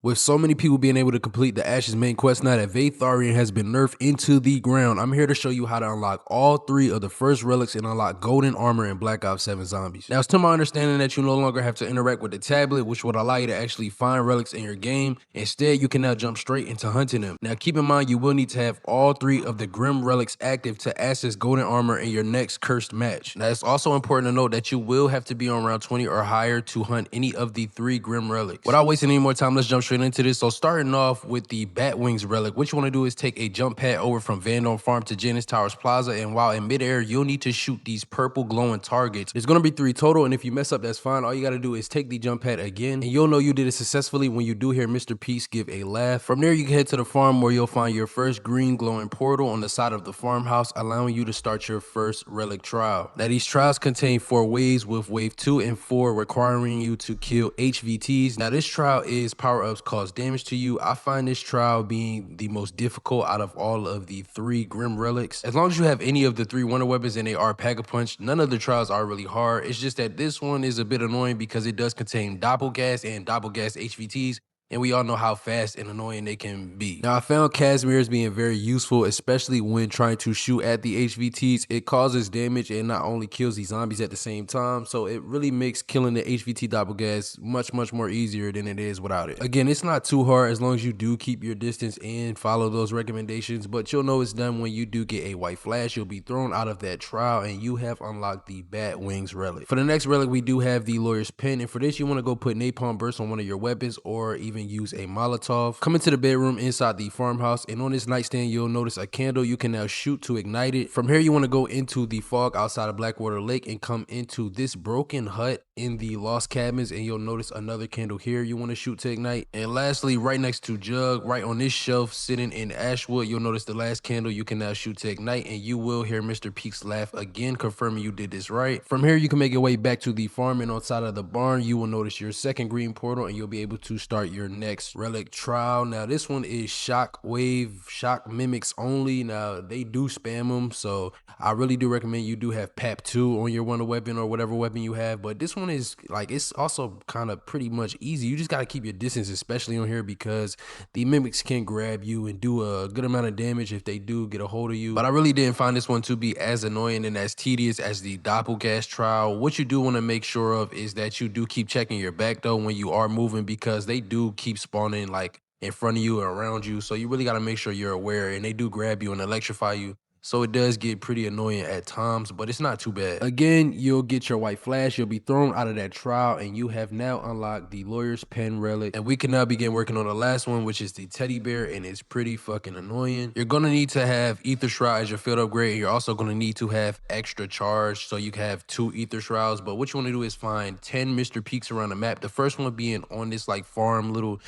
With so many people being able to complete the Ash's main quest now that Vatharian has been nerfed into the ground, I'm here to show you how to unlock all 3 of the first relics and unlock golden armor in Black Ops 7 Zombies. Now, it's to my understanding that you no longer have to interact with the tablet, which would allow you to actually find relics in your game. Instead, you can now jump straight into hunting them. Now, keep in mind, you will need to have all 3 of the Grim relics active to access golden armor in your next cursed match. Now, it's also important to note that you will have to be on round 20 or higher to hunt any of the 3 Grim relics. Without wasting any more time, let's jump straight into this. So starting off with the Wings Relic, what you want to do is take a jump pad over from Vandom Farm to Janice Towers Plaza, and while in midair, you'll need to shoot these purple glowing targets. There's going to be 3 total, and if you mess up, that's fine. All you got to do is take the jump pad again, and you'll know you did it successfully when you do hear Mr. Peace give a laugh. From there, you can head to the farm where you'll find your first green glowing portal on the side of the farmhouse, allowing you to start your first relic trial. Now, these trials contain 4 waves, with wave 2 and 4 requiring you to kill HVTs. Now, this trial is power-ups cause damage to you. I find this trial being the most difficult out of all of the 3 Grim Relics. As long as you have any of the 3 wonder weapons and they are Pack-a-Punch, none of the trials are really hard. It's just that this one is a bit annoying because it does contain Doppelgas and Doppelgas HVTs, and we all know how fast and annoying they can be. Now, I found Casimirs being very useful, especially when trying to shoot at the HVTs. It causes damage and not only kills the zombies at the same time, so it really makes killing the HVT Doppelgas much more easier than it is without it. Again, it's not too hard as long as you do keep your distance and follow those recommendations, but you'll know it's done when you do get a white flash. You'll be thrown out of that trial and you have unlocked the Wings Relic. For the next relic, we do have the Lawyer's Pen, and for this, you want to go put Napalm Burst on one of your weapons or even use a Molotov. Come into the bedroom inside the farmhouse, and on this nightstand you'll notice a candle. You can now shoot to ignite it. From here, you want to go into the fog outside of Blackwater Lake and come into this broken hut in the Lost Cabins, and you'll notice another candle here you want to shoot to ignite. And lastly, right next to Jug, right on this shelf sitting in Ashwood, you'll notice the last candle you can now shoot to ignite, and you will hear Mr. Peaks laugh again, confirming you did this right. From here, you can make your way back to the farm, and on side of the barn you will notice your second green portal, and you'll be able to start your next relic trial. Now, this one is shock mimics only. Now, they do spam them, so I really do recommend you do have PAP 2 on your wonder weapon or whatever weapon you have. But this one is like, it's also kind of pretty much easy. You just got to keep your distance, especially on here, because the mimics can grab you and do a good amount of damage if they do get a hold of you. But I really didn't find this one to be as annoying and as tedious as the Doppelgas trial. What you do want to make sure of is that you do keep checking your back though when you are moving, because they do keep spawning like in front of you or around you, so you really got to make sure you're aware, and they do grab you and electrify you. So it does get pretty annoying at times, but it's not too bad. Again, you'll get your white flash, you'll be thrown out of that trial, and you have now unlocked the Lawyer's Pen Relic. And we can now begin working on the last one, which is the Teddy Bear, and it's pretty fucking annoying. You're gonna need to have Ether Shroud as your field upgrade, and you're also gonna need to have extra charge, so you can have 2 Ether Shrouds. But what you wanna do is find 10 Mr. Peaks around the map. The first one being on this like little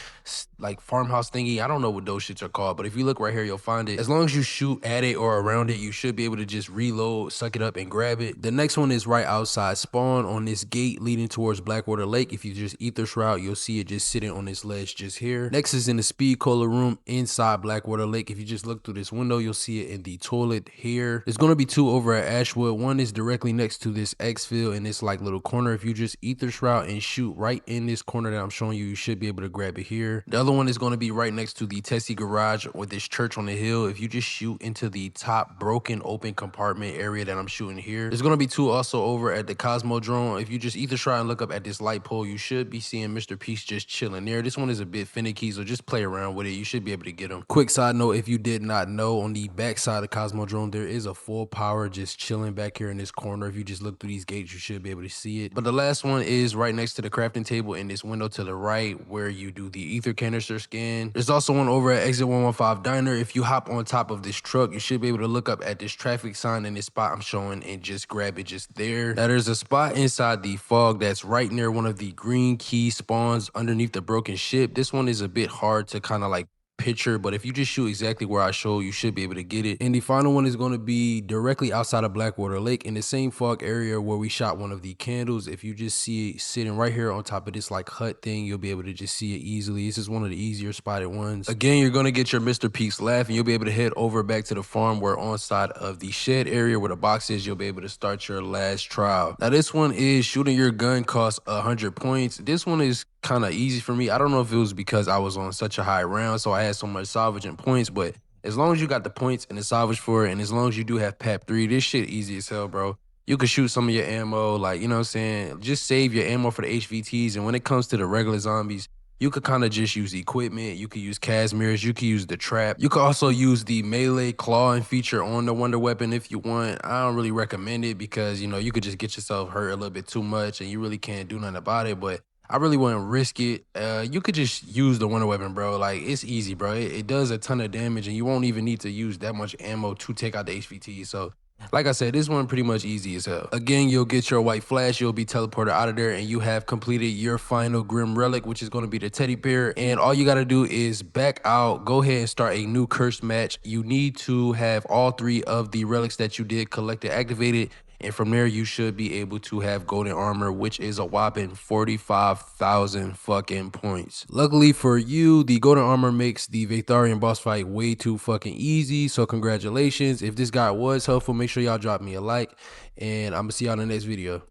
farmhouse thingy. I don't know what those shits are called, but if you look right here, you'll find it. As long as you shoot at it or around it, you should be able to just reload, suck it up, and grab it. The next one is right outside spawn on this gate leading towards Blackwater Lake. If you just Ether Shroud, you'll see it just sitting on this ledge just here. Next is in the Speed Cola room inside Blackwater Lake. If you just look through this window, you'll see it in the toilet here. There's going to be 2 over at Ashwood. One is directly next to this exfil in this like little corner. If you just Ether Shroud and shoot right in this corner that I'm showing you, you should be able to grab it here. The other one is going to be right next to the Tessie garage with this church on the hill. If you just shoot into the top broken open compartment area that I'm shooting here, there's going to be 2 also over at the Cosmodrome. If you just Ether Shroud and look up at this light pole, you should be seeing Mr. Peace just chilling there. This one is a bit finicky, so just play around with it. You should be able to get him. Quick side note, if you did not know, on the back side of the Cosmodrome, there is a full power just chilling back here in this corner. If you just look through these gates, you should be able to see it. But the last one is right next to the crafting table in this window to the right where you do the ether canister scan. There's also one over at Exit 115 Diner. If you hop on top of this truck, you should be able to look up at this traffic sign in this spot I'm showing and just grab it just there. Now, there's a spot inside the fog that's right near one of the green key spawns underneath the broken ship. This one is a bit hard to kind of like picture, but if you just shoot exactly where I show, you should be able to get it. And the final one is going to be directly outside of Blackwater Lake in the same fog area where we shot one of the candles. If you just see it sitting right here on top of this like hut thing, you'll be able to just see it easily. This is one of the easier spotted ones. Again, you're going to get your Mr. Peaks laugh, and you'll be able to head over back to the farm where on side of the shed area where the box is, you'll be able to start your last trial. Now, this one is shooting your gun costs 100 points. This one is kind of easy for me. I don't know if it was because I was on such a high round, so I had so much salvage and points, but as long as you got the points and the salvage for it, and as long as you do have PAP 3, this shit easy as hell, bro. You could shoot some of your ammo, like, you know what I'm saying? Just save your ammo for the HVTs, and when it comes to the regular zombies, you could kind of just use equipment. You could use Casimirs. You could use the trap. You could also use the melee clawing feature on the wonder weapon if you want. I don't really recommend it because, you know, you could just get yourself hurt a little bit too much and you really can't do nothing about it. But I really wouldn't risk it. You could just use the wonder weapon, bro. Like, it's easy, bro. It does a ton of damage and you won't even need to use that much ammo to take out the HVT. So like I said, this one pretty much easy as hell. Again, you'll get your white flash, you'll be teleported out of there, and you have completed your final Grim Relic, which is going to be the teddy bear. And all you got to do is back out, go ahead and start a new cursed match. You need to have all 3 of the relics that you did collected activated. And from there, you should be able to have golden armor, which is a whopping 45,000 fucking points. Luckily for you, the golden armor makes the Vatharian boss fight way too fucking easy. So congratulations. If this guide was helpful, make sure y'all drop me a like. And I'm gonna see y'all in the next video.